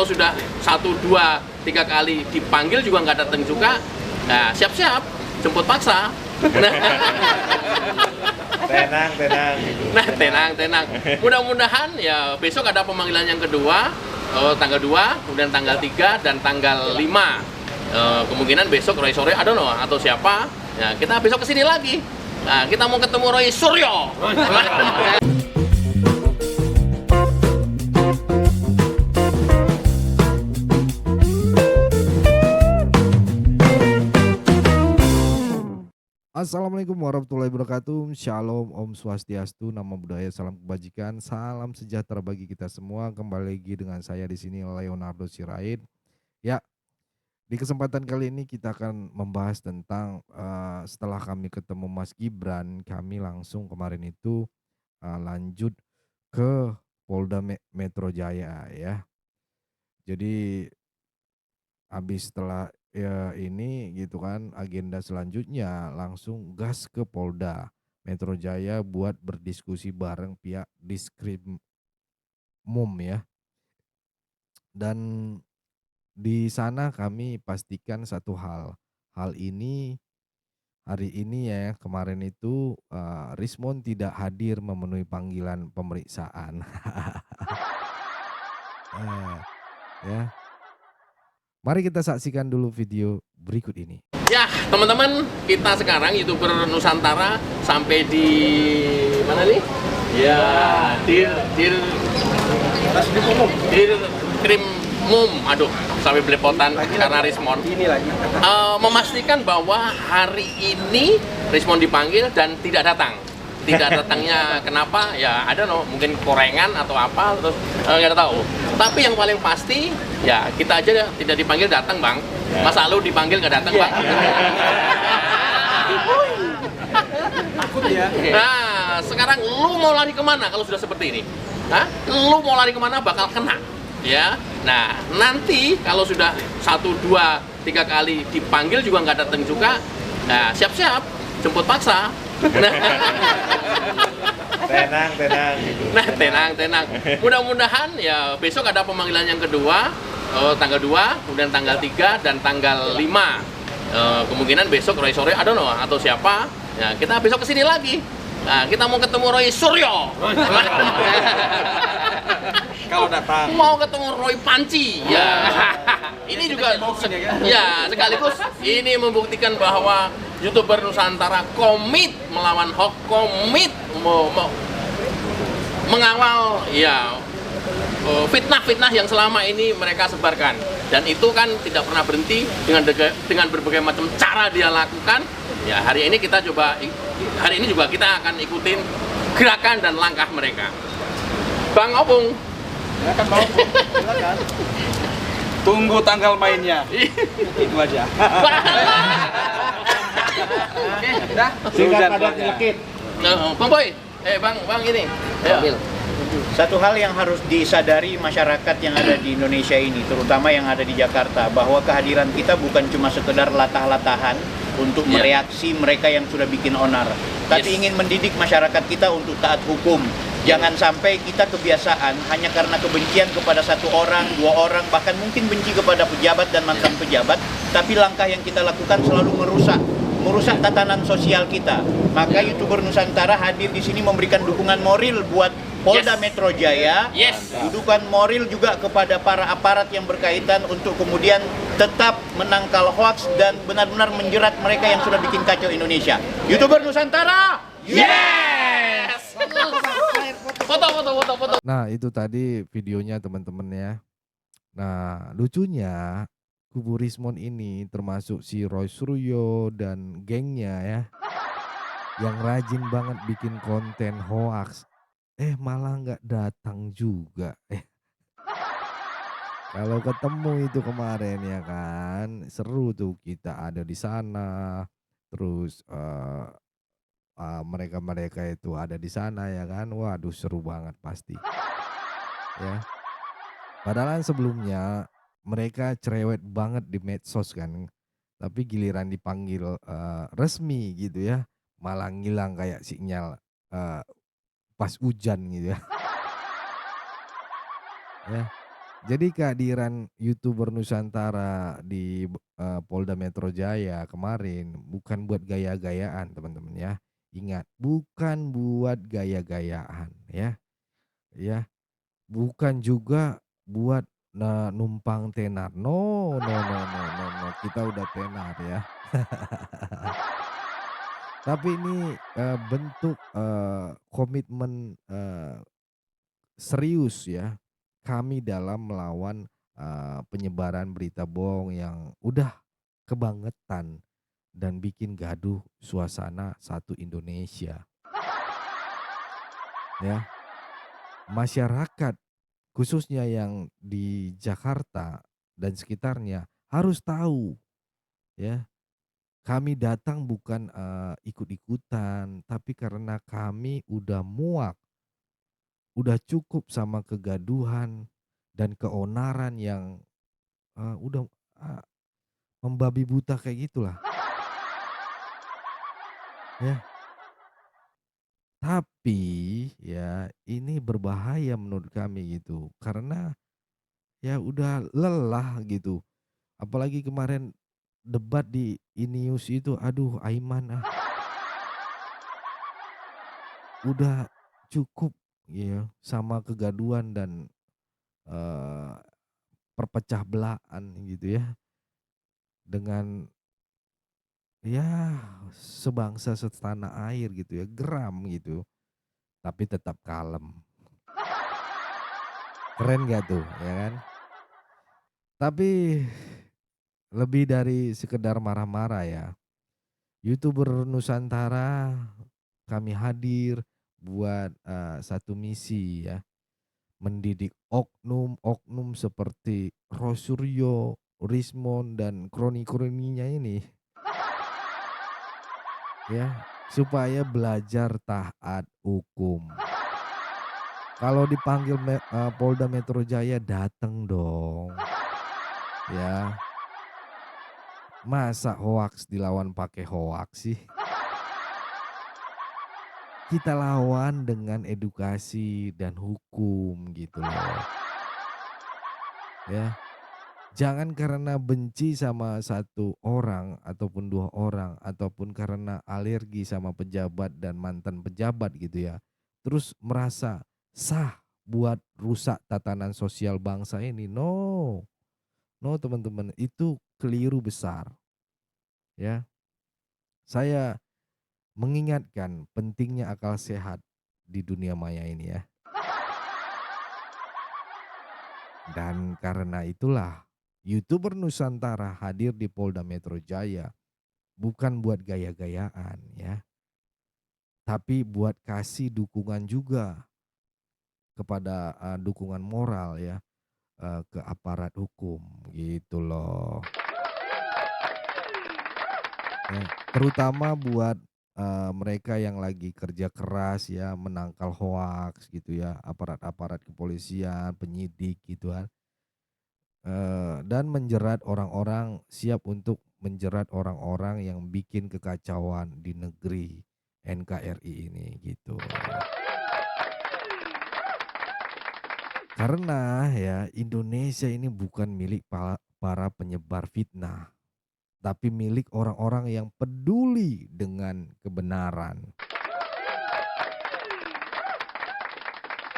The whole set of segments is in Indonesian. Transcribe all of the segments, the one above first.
Kalau sudah 1, 2, 3 kali dipanggil juga nggak datang juga, nah siap-siap jemput paksa. Tenang. Nah, tenang. Mudah-mudahan ya besok ada pemanggilan yang kedua, tanggal 2, kemudian tanggal 3 dan tanggal 5. Kemungkinan besok Roy Suryo, I don't know, atau siapa. Ya, kita besok kesini lagi. Nah, kita mau ketemu Roy Suryo. Assalamualaikum warahmatullahi wabarakatuh. Shalom, Om Swastiastu, Namo Buddhaya, salam kebajikan, salam sejahtera bagi kita semua. Kembali lagi dengan saya di sini Leonardo Sirait. Ya, di kesempatan kali ini kita akan membahas tentang setelah kami ketemu Mas Gibran, kami langsung kemarin itu lanjut ke Polda Metro Jaya ya. Jadi habis setelah ya ini gitu kan, agenda selanjutnya langsung gas ke Polda Metro Jaya buat berdiskusi bareng pihak Diskrimum ya. Dan di sana kami pastikan satu hal. Hal ini hari ini ya, kemarin itu Rismon tidak hadir memenuhi panggilan pemeriksaan. Ya. Mari kita saksikan dulu video berikut ini. Ya, teman-teman, kita sekarang YouTuber Nusantara sampai di mana nih? Ya, Dir Krimum. Aduh, sampai belepotan karena Rismon. Memastikan bahwa hari ini Rismon dipanggil dan tidak datang. Tidak datangnya kenapa? Ya ada mungkin korengan atau apa, terus nggak tahu. Tapi yang paling pasti ya kita aja tidak dipanggil datang, Bang. Masa lu dipanggil nggak datang, Bang? Takut ya. Nah, sekarang lu mau lari kemana kalau sudah seperti ini? Hah? Lu mau lari kemana bakal kena, ya. Nah, nanti kalau sudah 1, 2, 3 kali dipanggil juga nggak datang juga, nah siap-siap jemput paksa. Tenang. Mudah-mudahan ya besok ada pemanggilan yang kedua, tanggal 2, kemudian tanggal 3 dan tanggal 5. Kemungkinan besok Roy Suryo, I don't know, atau siapa. Ya, kita besok kesini lagi. Nah, kita mau ketemu Roy Suryo. Kalau datang Mau ketemu Roy Panci. Ya. Ini juga ya sekaligus ini membuktikan bahwa YouTuber Nusantara komit melawan hoax, komit mengawal ya fitnah-fitnah yang selama ini mereka sebarkan, dan itu kan tidak pernah berhenti dengan berbagai macam cara dia lakukan. Ya hari ini juga kita akan ikutin gerakan dan langkah mereka. Bang Opung, silakan. Tunggu tanggal mainnya. Itu aja. Oke, Dah. Singkat padat nyelekit. Bang Boy, bang ini. Ayo. Satu hal yang harus disadari masyarakat yang ada di Indonesia ini, terutama yang ada di Jakarta, bahwa kehadiran kita bukan cuma sekedar latah-latahan untuk mereaksi mereka yang sudah bikin onar, tapi ingin mendidik masyarakat kita untuk taat hukum. Jangan sampai kita kebiasaan hanya karena kebencian kepada satu orang, 2 orang, bahkan mungkin benci kepada pejabat dan mantan pejabat, tapi langkah yang kita lakukan selalu merusak tatanan sosial kita. Maka YouTuber Nusantara hadir di sini memberikan dukungan moral buat Polda Metro Jaya. Dukungan moral juga kepada para aparat yang berkaitan untuk kemudian tetap menangkal hoax dan benar-benar menjerat mereka yang sudah bikin kacau Indonesia. YouTuber Nusantara, yes! Foto. Nah, itu tadi videonya teman-teman ya. Nah, lucunya kubu Rismon ini termasuk si Roy Suryo dan gengnya ya, yang rajin banget bikin konten hoax. Malah nggak datang juga. Kalau ketemu itu kemarin ya kan, seru tuh, kita ada di sana. Terus mereka itu ada di sana ya kan. Waduh, seru banget pasti. Ya. Padahal sebelumnya mereka cerewet banget di medsos kan. Tapi giliran dipanggil resmi gitu ya, malah ngilang kayak sinyal pas hujan gitu ya. Ya. Jadi kehadiran YouTuber Nusantara di Polda Metro Jaya kemarin bukan buat gaya-gayaan teman-teman ya. Ingat, bukan buat gaya-gayaan ya. Ya, bukan juga buat numpang tenar. No, no, no, no, no, no. Kita udah tenar ya. Tapi ini bentuk komitmen serius ya kami dalam melawan penyebaran berita bohong yang udah kebangetan dan bikin gaduh suasana satu Indonesia ya. Masyarakat khususnya yang di Jakarta dan sekitarnya harus tahu ya, kami datang bukan ikut-ikutan, tapi karena kami udah muak, udah cukup sama kegaduhan dan keonaran yang udah eee, membabi buta kayak gitulah ya. Tapi ya ini berbahaya menurut kami gitu, karena ya udah lelah gitu. Apalagi kemarin debat di Inews itu, aduh Aiman udah cukup ya sama kegaduhan dan eee, perpecah belaan gitu ya, dengan ya sebangsa setanah air gitu ya, geram gitu, tapi tetap kalem. Keren gak tuh ya kan? Tapi lebih dari sekedar marah-marah ya, YouTuber Nusantara kami hadir buat satu misi ya, mendidik oknum-oknum seperti Rosuryo, Rismon, dan kroni-kroninya ini ya, supaya belajar taat hukum. Kalau dipanggil Polda Metro Jaya dateng dong ya. Masa hoaks dilawan pakai hoaks sih? Kita lawan dengan edukasi dan hukum gitu loh. Ya, jangan karena benci sama satu orang ataupun dua orang ataupun karena alergi sama pejabat dan mantan pejabat gitu ya. Terus merasa sah buat rusak tatanan sosial bangsa ini. No. No teman-teman, itu keliru besar ya. Saya mengingatkan pentingnya akal sehat di dunia maya ini ya. Dan karena itulah YouTuber Nusantara hadir di Polda Metro Jaya bukan buat gaya-gayaan ya, tapi buat kasih dukungan juga kepada dukungan moral ya ke aparat hukum gitu loh. Ya, terutama buat mereka yang lagi kerja keras ya menangkal hoaks gitu ya, aparat-aparat kepolisian, penyidik gitu kan. Dan menjerat orang-orang siap untuk menjerat orang-orang yang bikin kekacauan di negeri NKRI ini gitu. Karena ya Indonesia ini bukan milik para penyebar fitnah, tapi milik orang-orang yang peduli dengan kebenaran.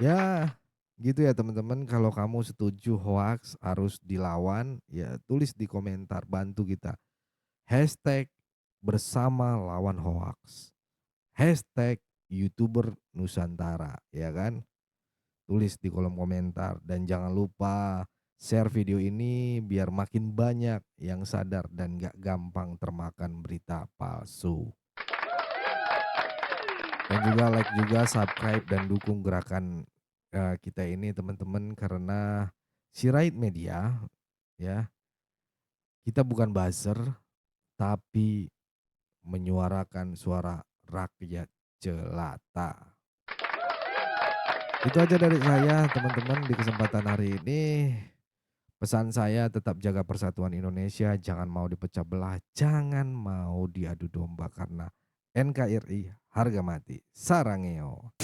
Ya, gitu ya teman-teman. Kalau kamu setuju hoaks harus dilawan, ya tulis di komentar, bantu kita. Hashtag bersama lawan hoaks. Hashtag YouTuber Nusantara, ya kan? Tulis di kolom komentar dan jangan lupa share video ini biar makin banyak yang sadar dan gak gampang termakan berita palsu. Dan juga like juga, subscribe dan dukung gerakan kita ini teman-teman, karena Sirait Media ya, kita bukan buzzer tapi menyuarakan suara rakyat jelata. Itu aja dari saya teman-teman di kesempatan hari ini. Pesan saya tetap jaga persatuan Indonesia, jangan mau dipecah belah, jangan mau diadu domba karena NKRI harga mati. Sarangeo.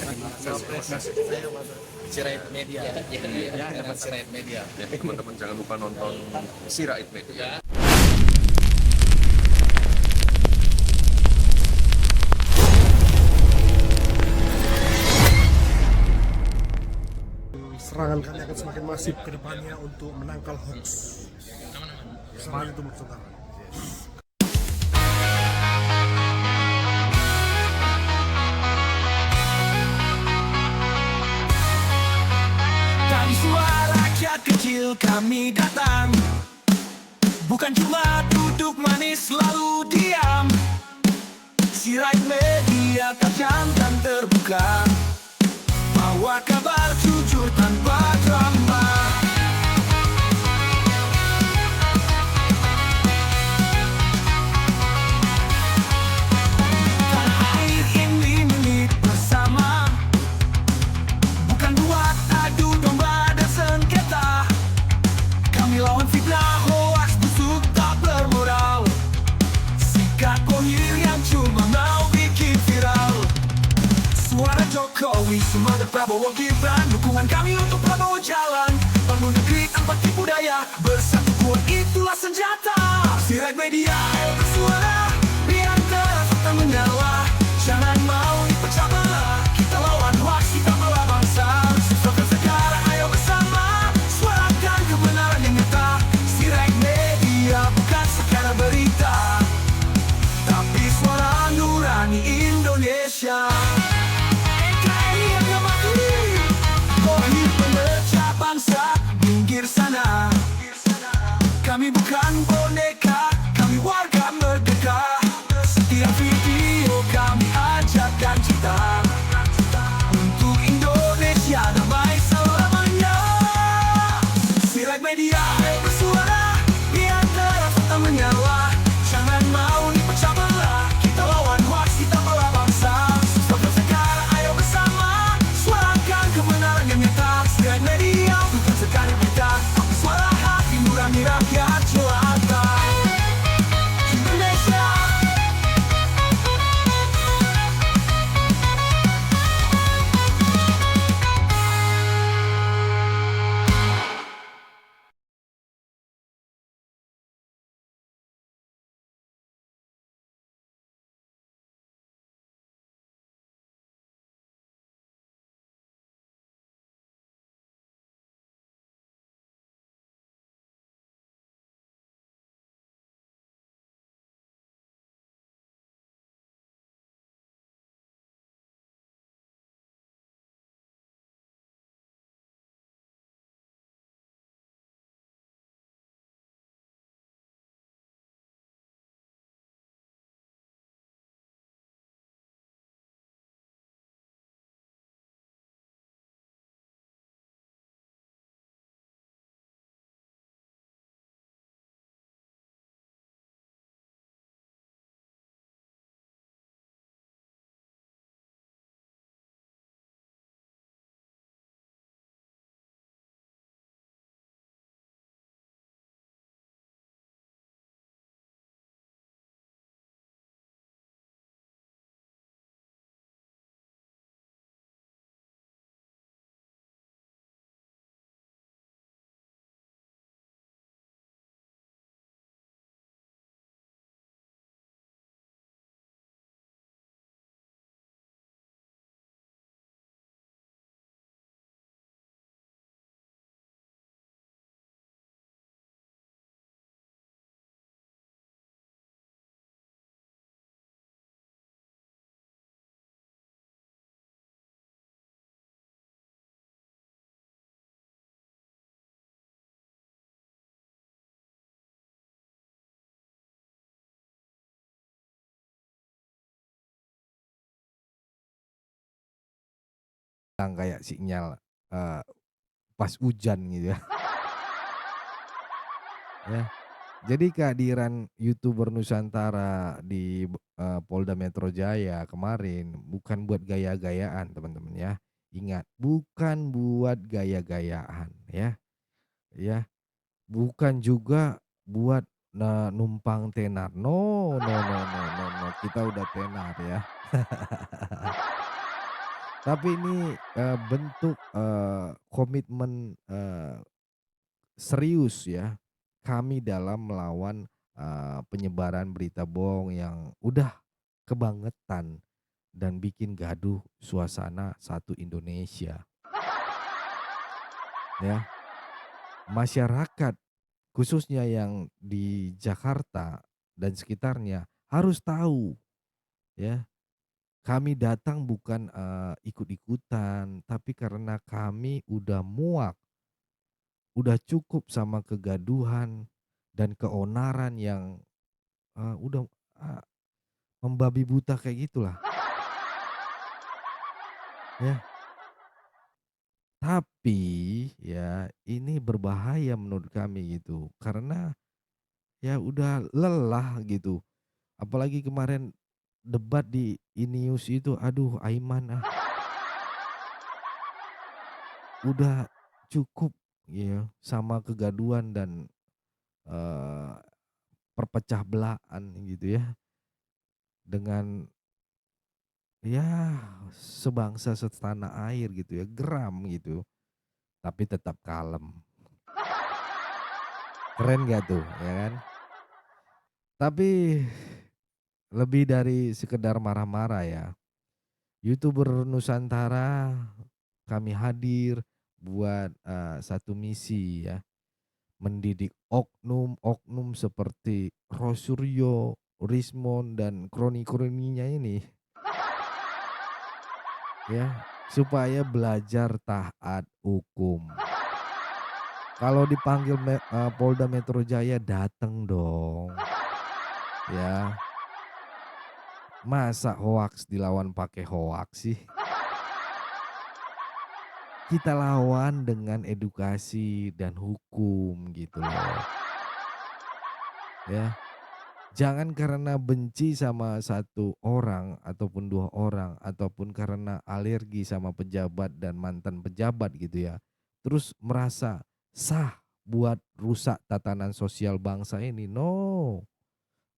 Sirait Media. Ya, dapat Sirait Media. Ya, teman-teman jangan lupa nonton Sirait Media. Serangan kami akan semakin masif ke depannya untuk menangkal hoax. Semangat itu saudara. Dari suara rakyat kecil kami datang, bukan cuma duduk manis lalu diam. Sirait Media tajam dan terbuka, bawa kabar jujur tanpa drama. Tanah air ini milik bersama, bukan buat adu domba dan sengketa. Kami lawan fitnah, hoaks, busuk, tak bermoral. Sikap kohir yang cuma mau bikin viral. Suara Jokowi, semangat Prabowo Gibran, dukungan kami untuk Prabowo jalan. Bangun negeri tanpa tipu daya, bersatu kuat itulah senjata. Sirait Media, ayo bersuara, biar terang fakta menyala. Jangan mau dipecah belah, kita lawan hoaks, kita bela bangsa. Sukses sekarang, ayo bersama, suarakan kebenaran yang nyata. Sirait Media bukan sekadar berita, tapi suara nurani Indonesia. NKRI yang mati, kohir pemecah bangsa, minggir sana. Kami bukan boneka, kami warga merdeka. Setiap video kami ajarkan cita, untuk Indonesia damai selamanya. Sirait Media, ayo bersuara, biar terang fakta menyala. Jangan mau dipecah belah, kita lawan hoaks, kita bela bangsa. Sukses sekarang, ayo bersama, suarakan kebenaran yang nyata. Sirait Media bukan sekadar berita, tapi suara hati nurani rakyat jelata. Indonesia. Kayak sinyal pas hujan gitu ya. Ya. Jadi kehadiran YouTuber Nusantara di Polda Metro Jaya kemarin bukan buat gaya-gayaan teman-teman ya. Ingat, bukan buat gaya-gayaan ya. Ya, bukan juga buat numpang tenar. No, no, no, no, no, no. Kita udah tenar ya. Tapi ini, bentuk, komitmen, serius ya, kami dalam melawan, penyebaran berita bohong yang udah kebangetan dan bikin gaduh suasana satu Indonesia, ya. Masyarakat khususnya yang di Jakarta dan sekitarnya harus tahu ya, kami datang bukan, ikut-ikutan, tapi karena kami udah muak, udah cukup sama kegaduhan dan keonaran yang, udah, eee, membabi buta kayak gitulah, ya. Tapi ya ini berbahaya menurut kami gitu, karena ya udah lelah gitu. Apalagi kemarin debat di Inews itu, aduh Aiman udah cukup ya sama kegaduhan dan, eee, perpecah belaan gitu ya, dengan ya sebangsa setanah air gitu ya, geram gitu, tapi tetap kalem. Keren gak tuh, ya kan? Tapi lebih dari sekedar marah-marah ya, YouTuber Nusantara kami hadir buat, satu misi ya, mendidik oknum-oknum seperti Rosuryo, Rismon, dan kroni-kroninya ini ya, supaya belajar taat hukum. Kalau dipanggil Polda Metro Jaya dateng dong, ya. Masa hoaks dilawan pakai hoaks sih? Kita lawan dengan edukasi dan hukum gitu loh, ya. Jangan karena benci sama satu orang ataupun 2 orang ataupun karena alergi sama pejabat dan mantan pejabat gitu ya, terus merasa sah buat rusak tatanan sosial bangsa ini. No,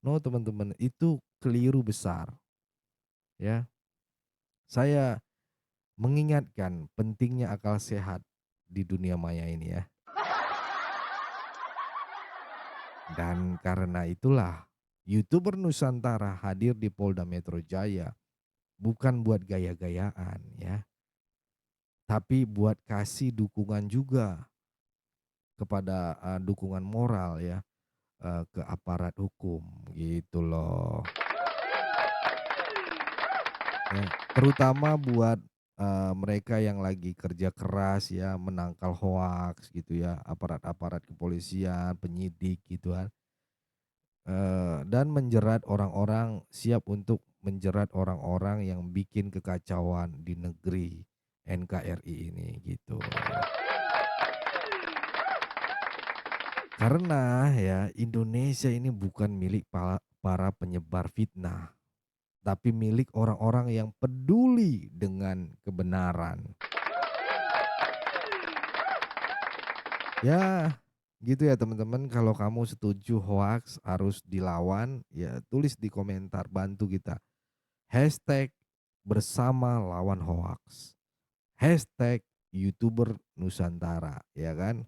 no teman-teman, itu keliru besar ya. Saya mengingatkan pentingnya akal sehat di dunia maya ini ya. Dan karena itulah YouTuber Nusantara hadir di Polda Metro Jaya bukan buat gaya-gayaan ya, tapi buat kasih dukungan juga kepada, dukungan moral ya, ke aparat hukum gitu loh. Ya, terutama buat, mereka yang lagi kerja keras ya menangkal hoaks gitu ya, aparat-aparat kepolisian, penyidik gitu kan. Dan menjerat orang-orang siap untuk menjerat orang-orang yang bikin kekacauan di negeri NKRI ini gitu. Karena ya Indonesia ini bukan milik para penyebar fitnah, tapi milik orang-orang yang peduli dengan kebenaran. Ya, gitu ya teman-teman. Kalau kamu setuju hoaks harus dilawan, ya tulis di komentar, bantu kita. Hashtag bersama lawan hoaks. Hashtag YouTuber Nusantara, ya kan?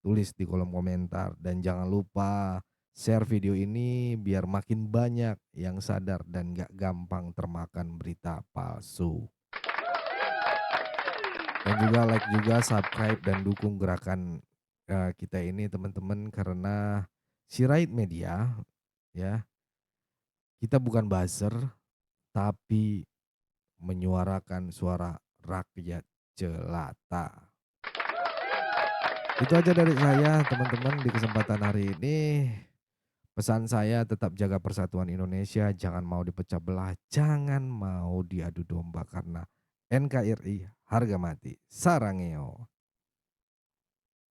Tulis di kolom komentar dan jangan lupa share video ini biar makin banyak yang sadar dan gak gampang termakan berita palsu. Dan juga like juga, subscribe dan dukung gerakan kita ini teman-teman, karena Sirait Media ya, kita bukan buzzer tapi menyuarakan suara rakyat jelata. Itu aja dari saya teman-teman di kesempatan hari ini. Pesan saya tetap jaga persatuan Indonesia, jangan mau dipecah belah, jangan mau diadu domba karena NKRI harga mati. Sarangeo.